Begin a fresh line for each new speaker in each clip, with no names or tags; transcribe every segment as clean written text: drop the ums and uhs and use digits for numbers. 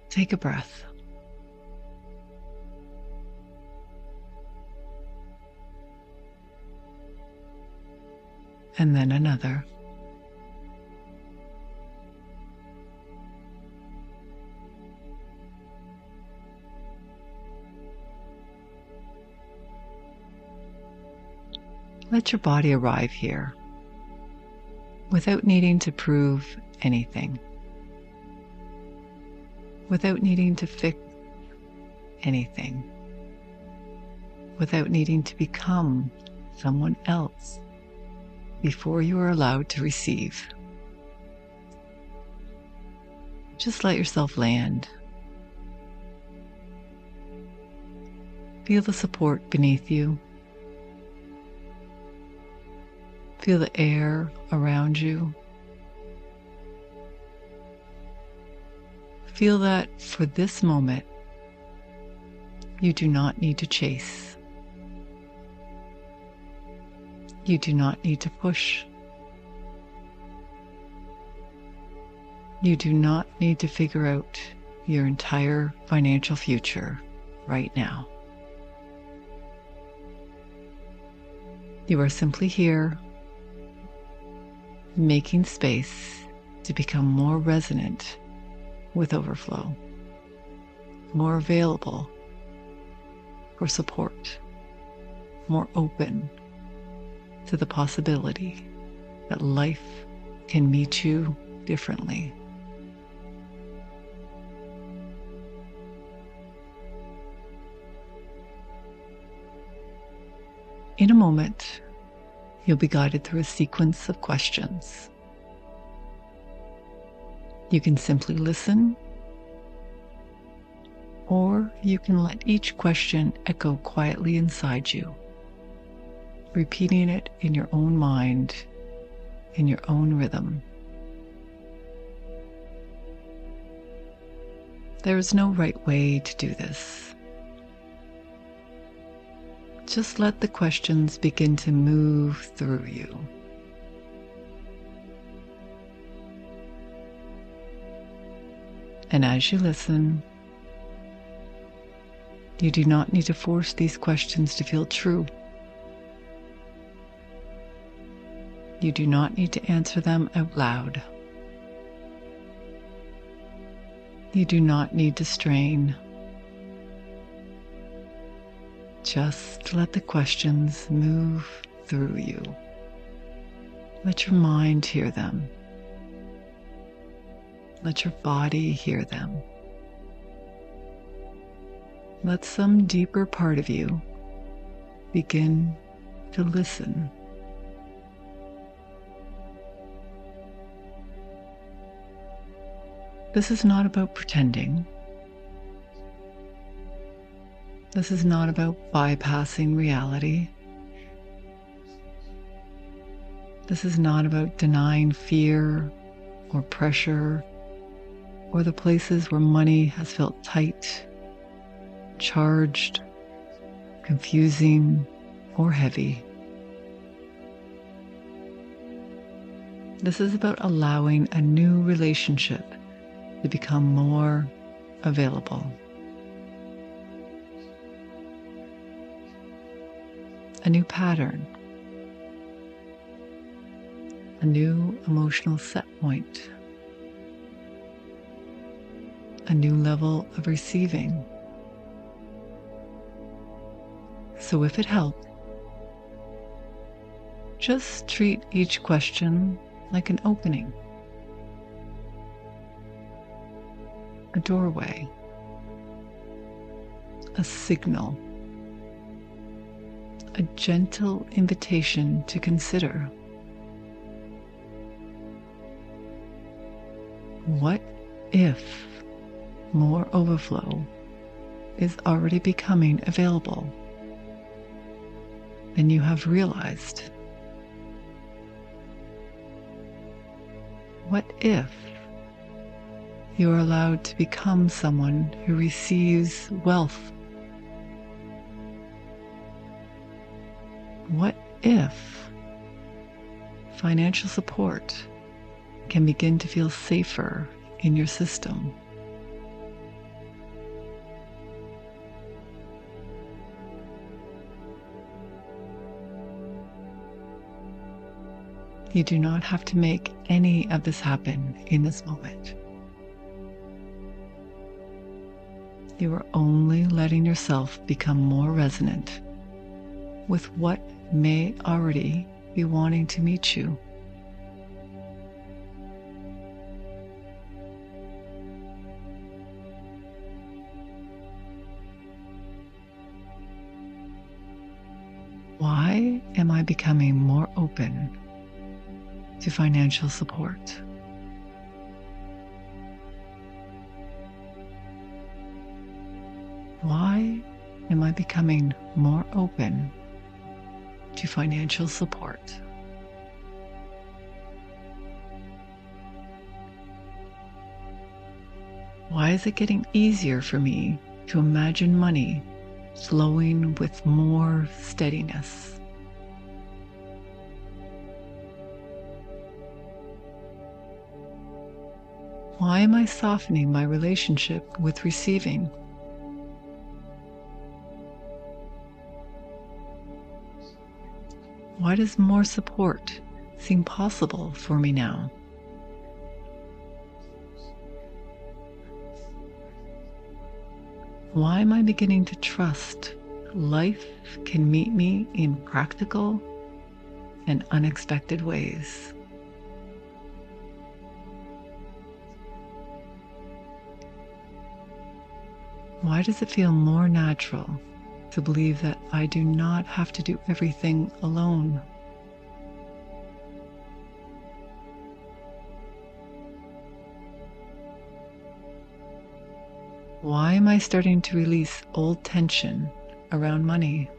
Take a breath. And then another. Let your body arrive here without needing to prove anything, without needing to fix anything, without needing to become someone else before you are allowed to receive. Just let yourself land. Feel the support beneath you. Feel the air around you. Feel that for this moment, you do not need to chase. You do not need to push. You do not need to figure out your entire financial future right now. You are simply here, making space to become more resonant with overflow, more available for support, more open to the possibility that life can meet you differently. In a moment, you'll be guided through a sequence of questions. You can simply listen, or you can let each question echo quietly inside you, repeating it in your own mind, in your own rhythm. There is no right way to do this. Just let the questions begin to move through you. And as you listen, you do not need to force these questions to feel true. You do not need to answer them out loud. You do not need to strain. Just let the questions move through you. Let your mind hear them. Let your body hear them. Let some deeper part of you begin to listen. This is not about pretending. This is not about bypassing reality. This is not about denying fear or pressure or the places where money has felt tight, charged, confusing, or heavy. This is about allowing a new relationship to become more available. A new pattern, a new emotional set point, a new level of receiving. So if it helped, just treat each question like an opening, a doorway, a signal, a gentle invitation to consider. What if more overflow is already becoming available than you have realized? What if you are allowed to become someone who receives wealth? What if financial support can begin to feel safer in your system? You do not have to make any of this happen in this moment. You are only letting yourself become more resonant with what may already be wanting to meet you. Why am I becoming more open to financial support? Why am I becoming more open to financial support? Why is it getting easier for me to imagine money flowing with more steadiness? Why am I softening my relationship with receiving? Why does more support seem possible for me now? Why am I beginning to trust life can meet me in practical and unexpected ways? Why does it feel more natural to believe that I do not have to do everything alone? Why am I starting to release old tension around money?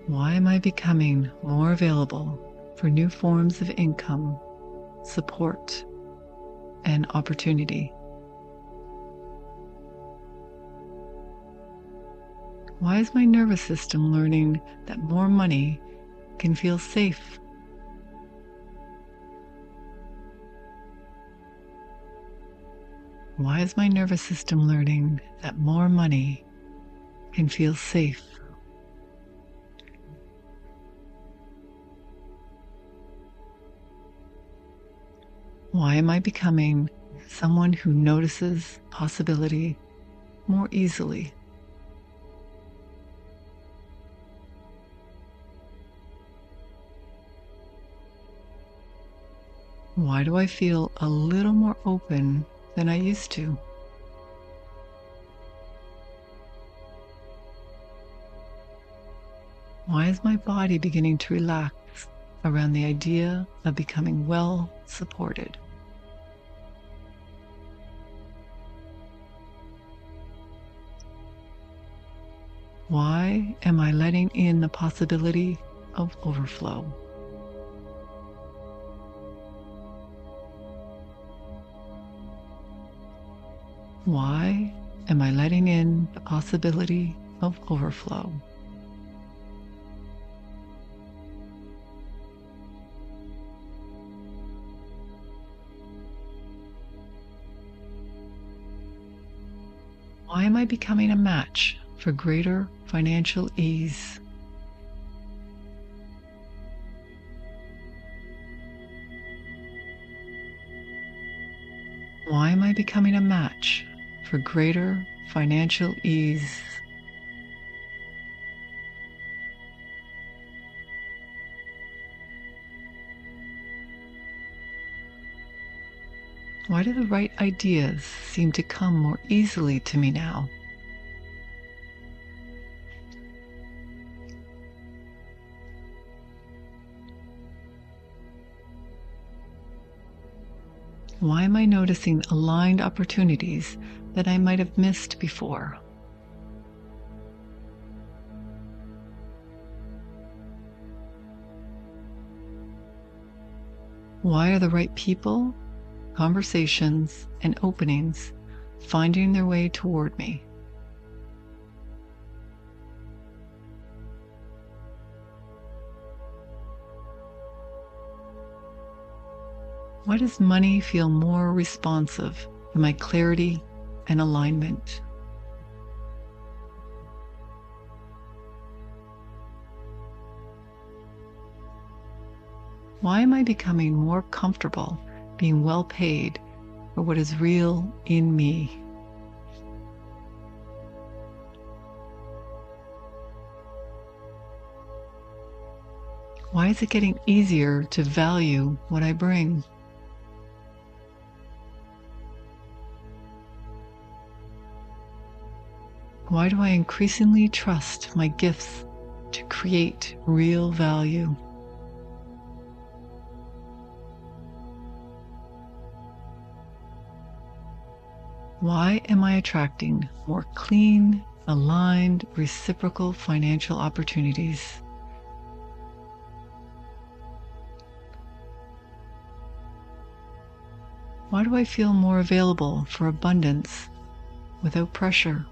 Why am I becoming more available for new forms of income, support, and opportunity? Why is my nervous system learning that more money can feel safe? Why is my nervous system learning that more money can feel safe? Why am I becoming someone who notices possibility more easily? Why do I feel a little more open than I used to? Why is my body beginning to relax around the idea of becoming well supported? Why am I letting in the possibility of overflow? Why am I letting in the possibility of overflow? Why am I becoming a match for greater financial ease? Why am I becoming a match for greater financial ease? Why do the right ideas seem to come more easily to me now? Why am I noticing aligned opportunities that I might have missed before? Why are the right people, conversations, and openings finding their way toward me? Why does money feel more responsive to my clarity and alignment? Why am I becoming more comfortable being well paid for what is real in me? Why is it getting easier to value what I bring? Why do I increasingly trust my gifts to create real value? Why am I attracting more clean, aligned, reciprocal financial opportunities? Why do I feel more available for abundance without pressure?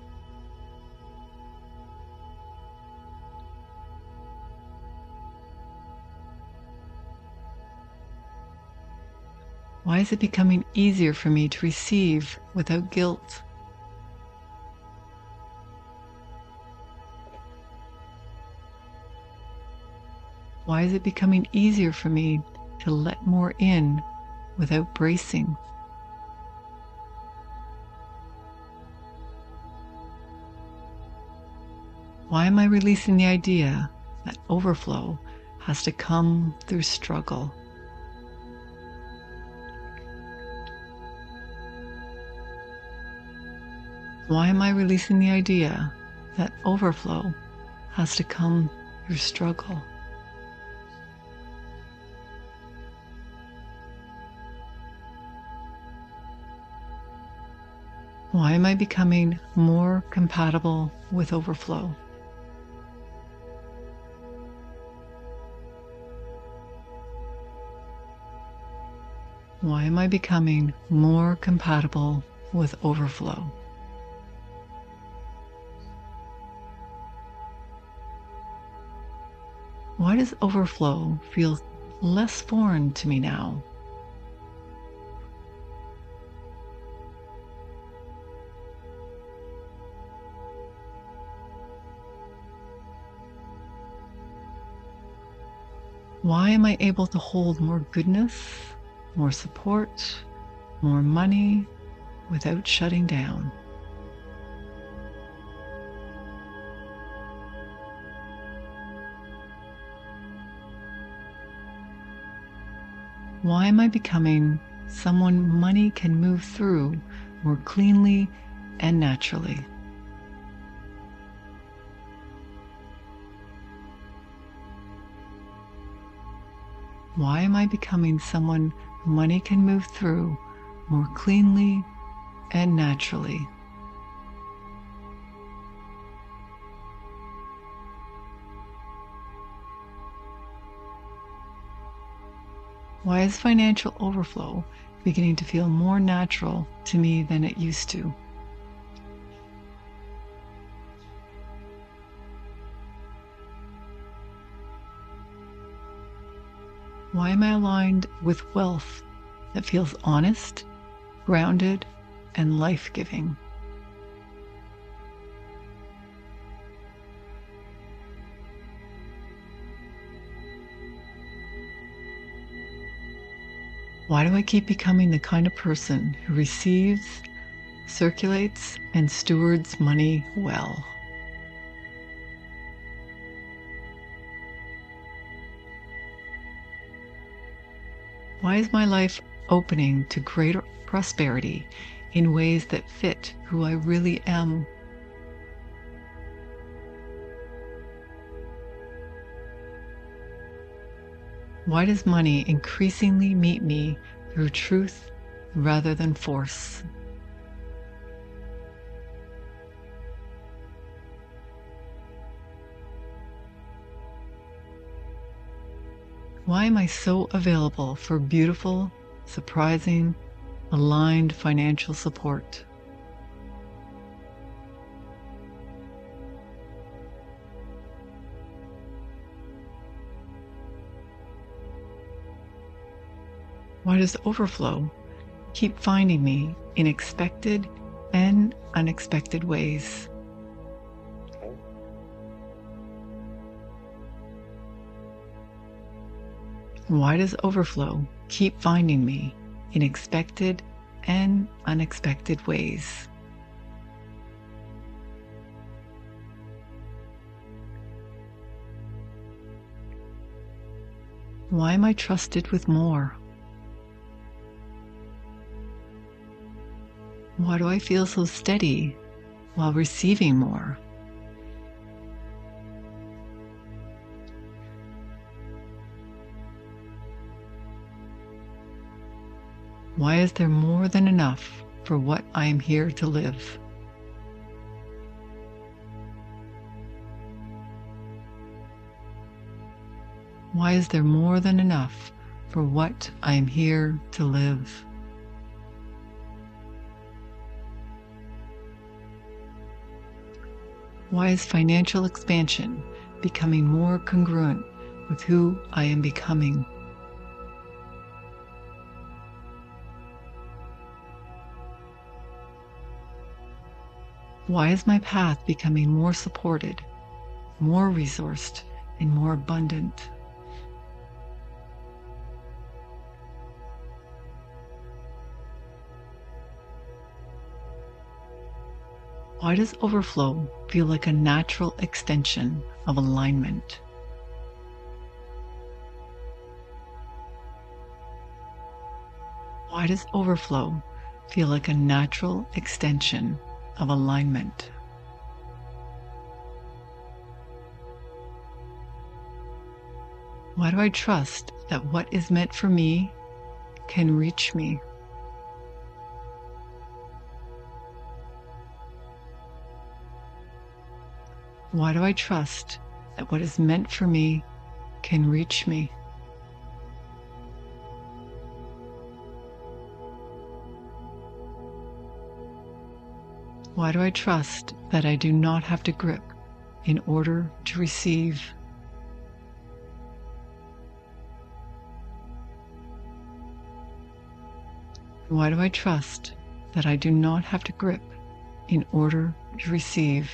Why is it becoming easier for me to receive without guilt? Why is it becoming easier for me to let more in without bracing? Why am I releasing the idea that overflow has to come through struggle? Why am I releasing the idea that overflow has to come through struggle? Why am I becoming more compatible with overflow? Why am I becoming more compatible with overflow? Why does overflow feel less foreign to me now? Why am I able to hold more goodness, more support, more money without shutting down? Why am I becoming someone money can move through more cleanly and naturally? Why am I becoming someone money can move through more cleanly and naturally? Why is financial overflow beginning to feel more natural to me than it used to? Why am I aligned with wealth that feels honest, grounded, and life-giving? Why do I keep becoming the kind of person who receives, circulates, and stewards money well? Why is my life opening to greater prosperity in ways that fit who I really am? Why does money increasingly meet me through truth rather than force? Why am I so available for beautiful, surprising, aligned financial support? Why does overflow keep finding me in expected and unexpected ways? Why does overflow keep finding me in expected and unexpected ways? Why am I trusted with more? Why do I feel so steady while receiving more? Why is there more than enough for what I am here to live? Why is there more than enough for what I am here to live? Why is financial expansion becoming more congruent with who I am becoming? Why is my path becoming more supported, more resourced, and more abundant? Why does overflow feel like a natural extension of alignment? Why does overflow feel like a natural extension of alignment? Why do I trust that what is meant for me can reach me? Why do I trust that what is meant for me can reach me? Why do I trust that I do not have to grip in order to receive? Why do I trust that I do not have to grip in order to receive?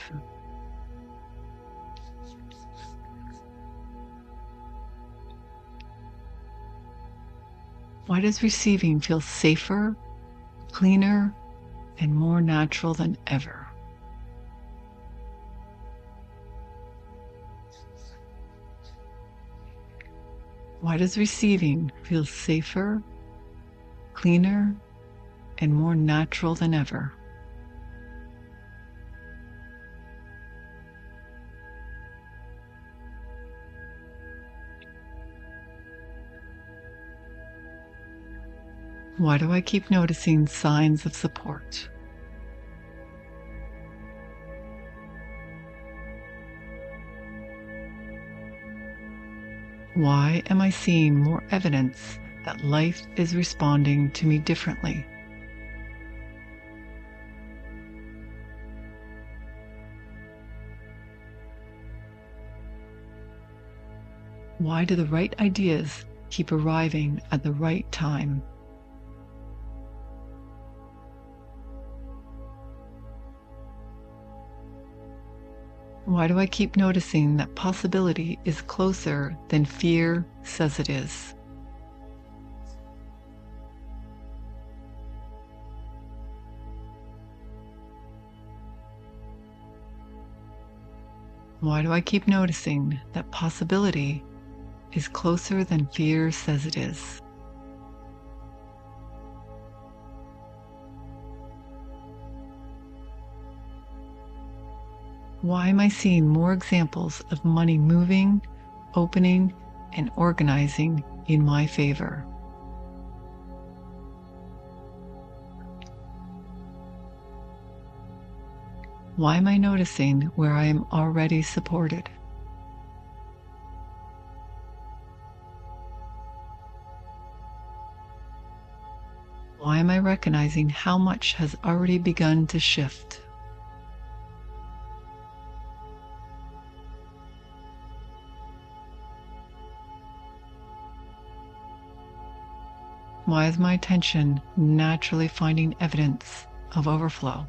Why does receiving feel safer, cleaner, and more natural than ever? Why does receiving feel safer, cleaner, and more natural than ever? Why do I keep noticing signs of support? Why am I seeing more evidence that life is responding to me differently? Why do the right ideas keep arriving at the right time? Why do I keep noticing that possibility is closer than fear says it is? Why do I keep noticing that possibility is closer than fear says it is? Why am I seeing more examples of money moving, opening, and organizing in my favor? Why am I noticing where I am already supported? Why am I recognizing how much has already begun to shift? Why is my attention naturally finding evidence of overflow?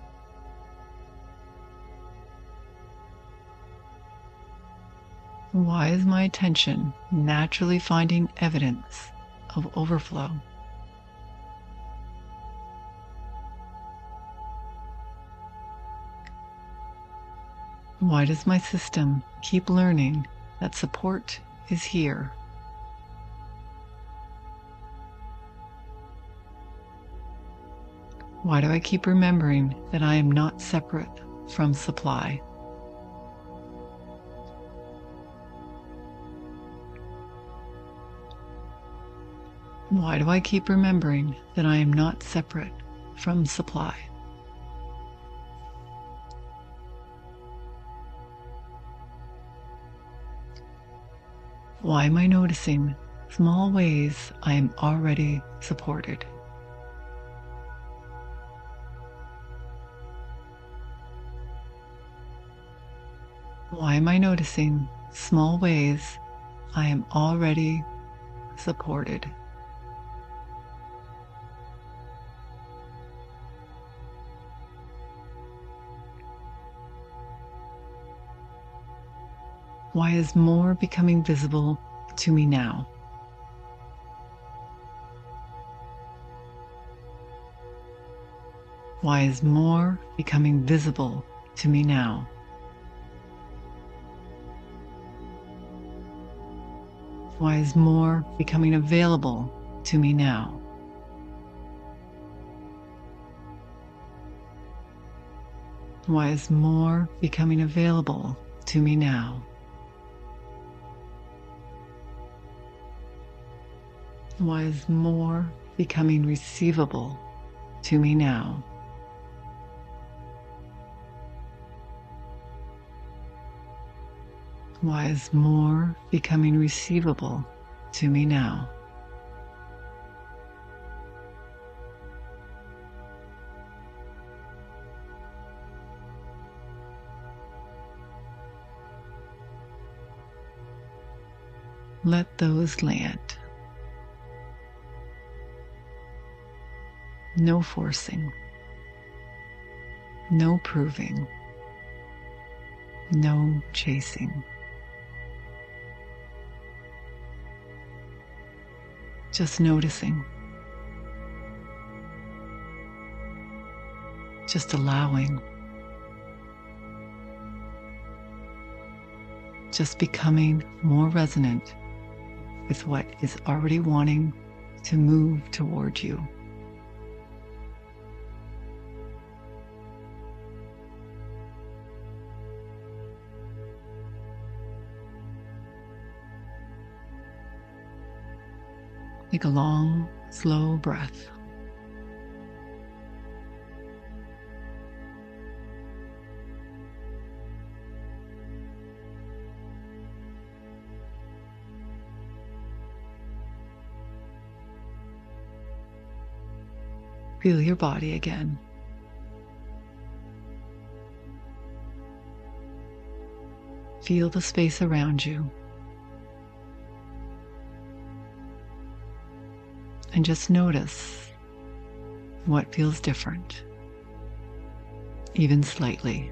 Why is my attention naturally finding evidence of overflow? Why does my system keep learning that support is here? Why do I keep remembering that I am not separate from supply? Why do I keep remembering that I am not separate from supply? Why am I noticing small ways I am already supported? Why am I noticing small ways I am already supported? Why is more becoming visible to me now? Why is more becoming visible to me now? Why is more becoming available to me now? Why is more becoming available to me now? Why is more becoming receivable to me now? Why is more becoming receivable to me now? Let those land. No forcing. No proving. No chasing. Just noticing. Just allowing. Just becoming more resonant with what is already wanting to move toward you. Take a long, slow breath. Feel your body again. Feel the space around you. And just notice what feels different, even slightly.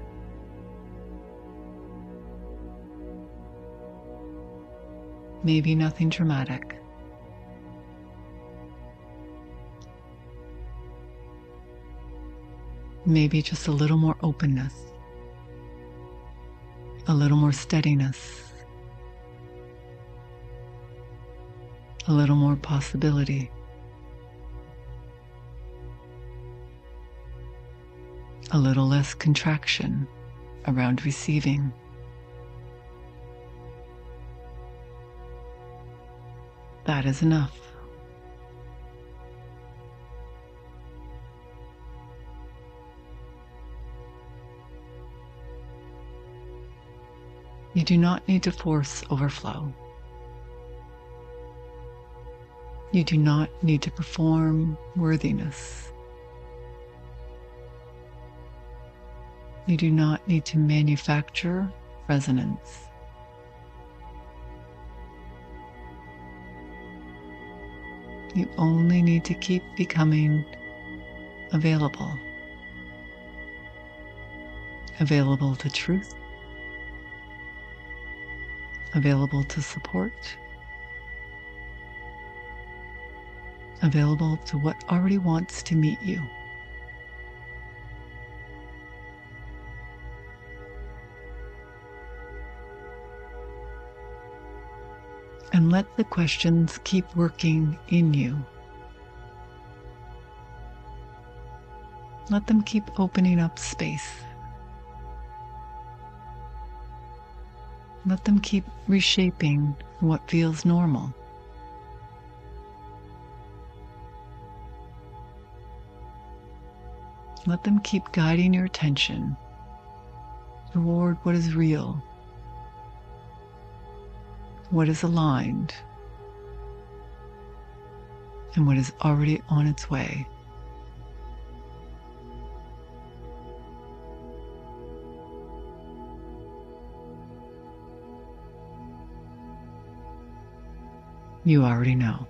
Maybe nothing dramatic. Maybe just a little more openness, a little more steadiness, a little more possibility. A little less contraction around receiving. That is enough. You do not need to force overflow. You do not need to perform worthiness. You do not need to manufacture resonance. You only need to keep becoming available. Available to truth. available to support, available to what already wants to meet you. And let the questions keep working in you. Let them keep opening up space. Let them keep reshaping what feels normal. Let them keep guiding your attention toward what is real, what is aligned, and what is already on its way. You already know.